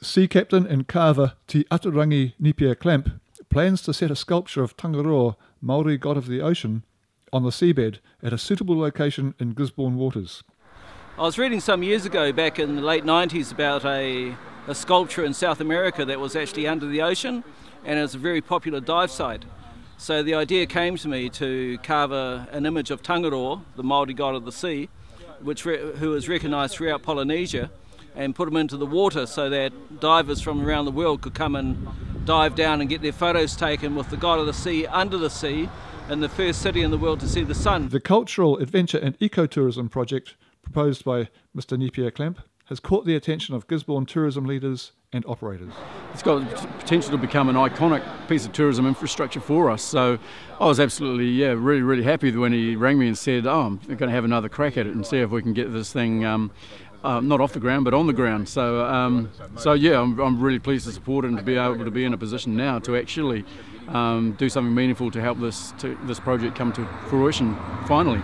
Sea captain and carver Te Aturangi Nepia-Clamp plans to set a sculpture of Tangaroa, Maori god of the ocean, on the seabed at a suitable location in Gisborne waters. I was reading some years ago, back in the late 90s, about a sculpture in South America that was actually under the ocean, and it was a very popular dive site. So the idea came to me to carve an image of Tangaroa, the Maori god of the sea, who is recognised throughout Polynesia, and put them into the water so that divers from around the world could come and dive down and get their photos taken with the god of the sea under the sea, in the first city in the world to see the sun. The cultural, adventure and ecotourism project proposed by Mr Nepia-Clamp has caught the attention of Gisborne tourism leaders and operators. It's got the potential to become an iconic piece of tourism infrastructure for us. So I was absolutely, really happy when he rang me and said, I'm going to have another crack at it and see if we can get this thing not off the ground but on the ground. So I'm really pleased to support it and to be able to be in a position now to actually do something meaningful to help this project come to fruition finally.